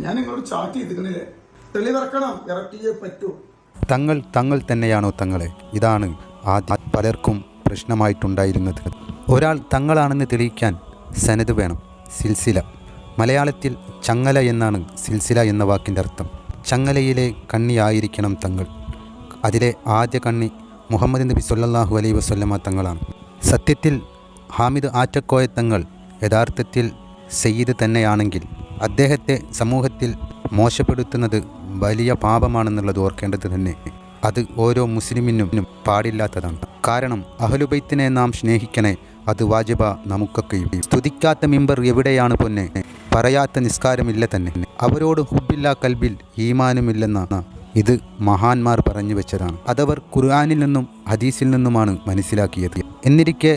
ഞാൻ നിങ്ങളോട് ചാറ്റ് ചെയ്തിരുന്നില്ലേ? തെളിവിറക്കണം, ഇറക്കിയേ പറ്റൂ. തങ്ങൾ തന്നെയാണോ തങ്ങളെ? ഇതാണ് ആദ്യം പലർക്കും പ്രശ്നമായിട്ടുണ്ടായിരുന്നത്. ഒരാൾ തങ്ങളാണെന്ന് തെളിയിക്കാൻ സനദ് വേണം, സിൽസില. മലയാളത്തിൽ ചങ്ങല എന്നാണ് സിൽസില എന്ന വാക്കിൻ്റെ അർത്ഥം. ചങ്ങലയിലെ കണ്ണിയായിരിക്കണം തങ്ങൾ. അതിലെ ആദ്യ കണ്ണി മുഹമ്മദ് നബി സല്ലല്ലാഹു അലൈഹി വസല്ലമ തങ്ങളാണ്. സത്യത്തിൽ ഹാമിദ് ആറ്റക്കോയ തങ്ങൾ യഥാർത്ഥത്തിൽ സയ്യിദ് തന്നെയാണെങ്കിൽ അദ്ദേഹത്തെ സമൂഹത്തിൽ മോശപ്പെടുത്തുന്നത് വലിയ പാപമാണെന്നുള്ളത് ഓർക്കേണ്ടത് തന്നെ. അത് ഓരോ മുസ്ലിമിനും പാടില്ലാത്തതാണ്. കാരണം അഹ്ലുബൈത്തിനെ നാം സ്നേഹിക്കണേ, അത് വാജിബ നമുക്കൊക്കെയും. സ്തുതിക്കാത്ത മിമ്പർ എവിടെയാണ് പൊന്നെ, പറയാത്ത നിസ്കാരമില്ല തന്നെ. അവരോട് ഹുബില്ല കൽബിൽ ഈമാനുമില്ലെന്നാണ് ഇത് മഹാന്മാർ പറഞ്ഞു വെച്ചതാണ്. അതവർ ഖുർആനിൽ നിന്നും ഹദീസിൽ നിന്നുമാണ് മനസ്സിലാക്കിയത്. എന്നിരിക്കെ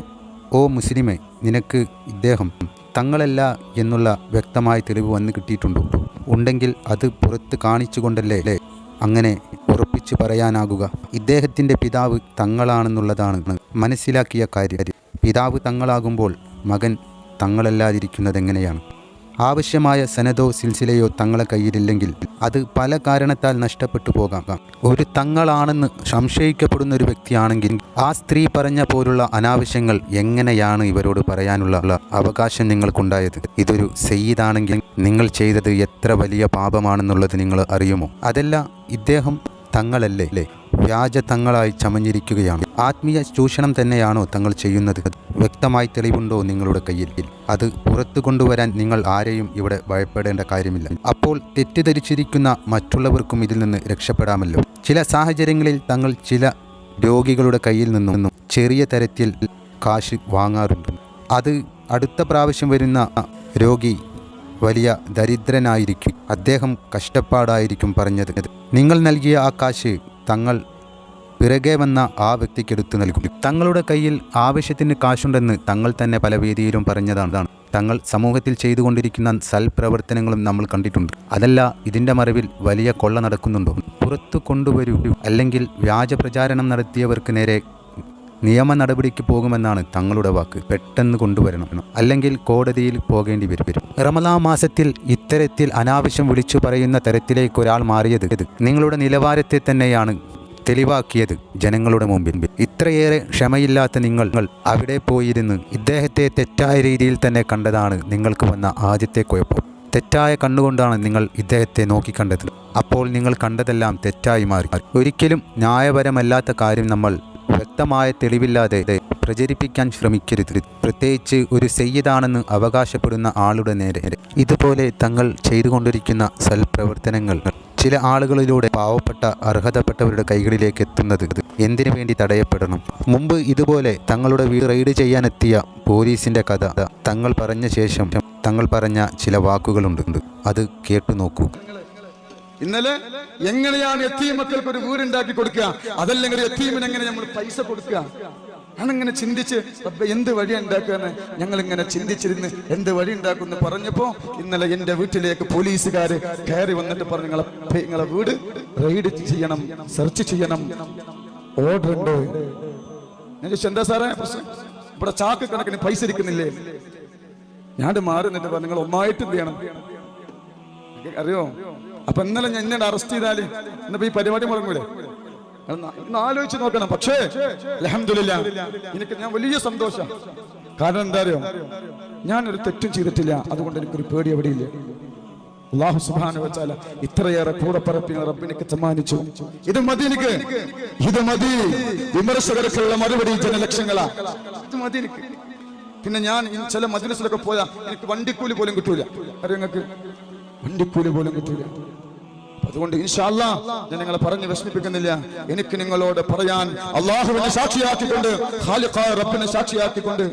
ഓ മുസ്ലിമെ, നിനക്ക് ഇദ്ദേഹം തങ്ങളല്ല എന്നുള്ള വ്യക്തമായ തെളിവ് വന്ന് കിട്ടിയിട്ടുണ്ടോ? ഉണ്ടെങ്കിൽ അത് പുറത്ത് കാണിച്ചുകൊണ്ടല്ലേ അങ്ങനെ ഉറപ്പിച്ചു പറയാനാകുക. ഇദ്ദേഹത്തിൻ്റെ പിതാവ് തങ്ങളാണെന്നുള്ളതാണ് മനസ്സിലാക്കിയ കാര്യം. പിതാവ് തങ്ങളാകുമ്പോൾ മകൻ തങ്ങളല്ലാതിരിക്കുന്നത് എങ്ങനെയാണ്? ആവശ്യമായ സനദോ സിൽസിലയോ തങ്ങളെ കയ്യിലില്ലെങ്കിൽ അത് പല കാരണത്താൽ നഷ്ടപ്പെട്ടു പോകാം. ഒരു തങ്ങളാണെന്ന് സംശയിക്കപ്പെടുന്ന ഒരു വ്യക്തിയാണെങ്കിൽ ആ സ്ത്രീ പറഞ്ഞ പോലുള്ള അനാവശ്യങ്ങൾ എങ്ങനെയാണ് ഇവരോട് പറയാനുള്ള അവകാശം നിങ്ങൾക്കുണ്ടായത്? ഇതൊരു സയ്യിദാണെങ്കിൽ നിങ്ങൾ ചെയ്തത് എത്ര വലിയ പാപമാണെന്നുള്ളത് നിങ്ങൾ അറിയുമോ? അതല്ല, ഇദ്ദേഹം തങ്ങളല്ലേ, വ്യാജ തങ്ങളായി ചമഞ്ഞിരിക്കുകയാണ്. ആത്മീയ ചൂഷണം തന്നെയാണോ തങ്ങൾ ചെയ്യുന്നത്? വ്യക്തമായി തെളിവുണ്ടോ നിങ്ങളുടെ കയ്യിൽ? അത് പുറത്തു കൊണ്ടുവരാൻ നിങ്ങൾ ആരെയും ഇവിടെ ഭയപ്പെടേണ്ട കാര്യമില്ല. അപ്പോൾ തെറ്റിദ്ധരിച്ചിരിക്കുന്ന മറ്റുള്ളവർക്കും ഇതിൽ നിന്ന് രക്ഷപ്പെടാമല്ലോ. ചില സാഹചര്യങ്ങളിൽ തങ്ങൾ ചില രോഗികളുടെ കയ്യിൽ നിന്നും ചെറിയ തരത്തിൽ കാശ് വാങ്ങാറുണ്ട്. അത് അടുത്ത പ്രാവശ്യം വരുന്ന രോഗി വലിയ ദരിദ്രനായിരിക്കും, അദ്ദേഹം കഷ്ടപ്പാടായിരിക്കും പറഞ്ഞത്. നിങ്ങൾ നൽകിയ ആ കാശ് തങ്ങൾ പിറകെ വന്ന ആ വ്യക്തിക്കെടുത്ത് നൽകും. തങ്ങളുടെ കയ്യിൽ ആവശ്യത്തിന് കാശുണ്ടെന്ന് തങ്ങൾ തന്നെ പല വേദിയിലും പറഞ്ഞതാണ്. തങ്ങൾ സമൂഹത്തിൽ ചെയ്തുകൊണ്ടിരിക്കുന്ന സൽപ്രവർത്തനങ്ങളും നമ്മൾ കണ്ടിട്ടുണ്ട്. അതല്ല, ഇതിൻ്റെ മറവിൽ വലിയ കൊള്ള നടക്കുന്നുണ്ടോ? പുറത്തു കൊണ്ടുവരൂ, അല്ലെങ്കിൽ വ്യാജ പ്രചാരണം നടത്തിയവർക്ക് നേരെ നിയമ നടപടിക്ക് പോകുമെന്നാണ് തങ്ങളുടെ വാക്ക്. പെട്ടെന്ന് കൊണ്ടുവരണം, അല്ലെങ്കിൽ കോടതിയിൽ പോകേണ്ടി വരും. റമദാൻ മാസത്തിൽ ഇത്തരത്തിൽ അനാവശ്യം വിളിച്ചു പറയുന്ന തരത്തിലേക്ക് ഒരാൾ മാറിയത് നിങ്ങളുടെ നിലവാരത്തെ തന്നെയാണ് തെളിവാക്കിയത് ജനങ്ങളുടെ മുമ്പിൽ. ഇത്രയേറെ ക്ഷമയില്ലാത്ത നിങ്ങൾ അവിടെ പോയിരുന്ന് ഇദ്ദേഹത്തെ തെറ്റായ രീതിയിൽ തന്നെ കണ്ടതാണ് നിങ്ങൾക്ക് വന്ന ആദ്യത്തെ കുഴപ്പം. തെറ്റായ കണ്ണുകൊണ്ടാണ് നിങ്ങൾ ഇദ്ദേഹത്തെ നോക്കിക്കണ്ടത്. അപ്പോൾ നിങ്ങൾ കണ്ടതെല്ലാം തെറ്റായി മാറി. ഒരിക്കലും ന്യായപരമല്ലാത്ത കാര്യം നമ്മൾ വ്യക്തമായ തെളിവില്ലാതെ പ്രചരിപ്പിക്കാൻ ശ്രമിക്കരുത്. പ്രത്യേകിച്ച് ഒരു സയ്യിദാണെന്ന് അവകാശപ്പെടുന്ന ആളുടെ നേരെ. ഇതുപോലെ തങ്ങൾ ചെയ്തുകൊണ്ടിരിക്കുന്ന സൽപ്രവർത്തനങ്ങൾ ചില ആളുകളിലൂടെ പാവപ്പെട്ട അർഹതപ്പെട്ടവരുടെ കൈകളിലേക്ക് എത്തുന്നത് എന്തിനു വേണ്ടി തടയപ്പെടണം? മുമ്പ് ഇതുപോലെ തങ്ങളുടെ വീട് റെയ്ഡ് ചെയ്യാനെത്തിയ പോലീസിന്റെ കഥ തങ്ങൾ പറഞ്ഞ ശേഷം തങ്ങൾ പറഞ്ഞ ചില വാക്കുകളുണ്ട്, അത് കേട്ടു നോക്കൂ. ഇന്നലെ എങ്ങനെയാണ് യത്തീം മക്കൾക്ക് ഒരു വീടുണ്ടാക്കി കൊടുക്കുക, അതല്ലെങ്കിൽ യത്തീമിന് എങ്ങനെ നമ്മൾ പൈസ കൊടുക്കുക, ഞാനിങ്ങനെ ചിന്തിച്ച് എന്ത് വഴി ഉണ്ടാക്കുകയെന്ന് ഞങ്ങൾ ഇങ്ങനെ ചിന്തിച്ചിരുന്ന് എന്ത് വഴി ഉണ്ടാക്കുമെന്ന് പറഞ്ഞപ്പോ ഇന്നലെ എന്റെ വീട്ടിലേക്ക് പോലീസുകാര് കയറി വന്നിട്ട് പറഞ്ഞു, നിങ്ങളെ വീട് റെയ്ഡ് ചെയ്യണം, സെർച്ച് ചെയ്യണം, ഓർഡർ ഉണ്ട്. ഞാൻ ചോദിച്ചു, എന്താ സാറേ പ്രശ്നം? ഇവിടെ ചാക്ക് കണക്കിന് പൈസ ഇരിക്കുന്നില്ലേ? ഞാൻ മാറി എന്നിട്ട് പറഞ്ഞു, നിങ്ങൾ ഒന്നായിട്ട് എന്ത് ചെയ്യണം അറിയോ? അപ്പൊ ഇന്നലെ ഞാൻ എന്നെ അറസ്റ്റ് ചെയ്താല് ഇന്നിപ്പോ ഈ പരിപാടി മുടങ്ങൂലേ? ആലോചിച്ച് നോക്കണം. പക്ഷേ അൽഹംദുലില്ലാഹ് എനിക്ക് ഞാൻ വലിയ സന്തോഷം. കാരണം എന്താ അറിയോ, ഞാനൊരു തെറ്റും ചെയ്തിട്ടില്ല, അതുകൊണ്ട് എനിക്കൊരു പേടി എവിടെയില്ല. അല്ലാഹു സുബ്ഹാനഹു വ തആല ഇത്രയേറെ കൂടപ്പറപ്പിനെ റബ്ബിനിക്ക് സമ്മാനിച്ചു. ഇത് മതി എനിക്ക്, ഇത് മതി. വിമർശകർക്കുള്ള മറുപടി ജനലക്ഷങ്ങളാ, ഇത് മതി എനിക്ക്. പിന്നെ ഞാൻ ചില മജ്ലിസിലൊക്കെ പോയാ എനിക്ക് വണ്ടിക്കൂലി പോലും കിട്ടൂല. അറിയോ നിങ്ങൾക്ക്? വണ്ടിക്കൂലി പോലും കിട്ടൂല. അതുകൊണ്ട് ഇൻഷാ അല്ലാഹ് ഞാൻ നിങ്ങളെ പറഞ്ഞ് വിഷമിപ്പിക്കുന്നില്ല. എനിക്ക് നിങ്ങളോട് പറയാൻ അല്ലാഹുവിനെ സാക്ഷിയാക്കിക്കൊണ്ട്, ഖാലിഖായ റബ്ബിനെ സാക്ഷിയാക്കിക്കൊണ്ട്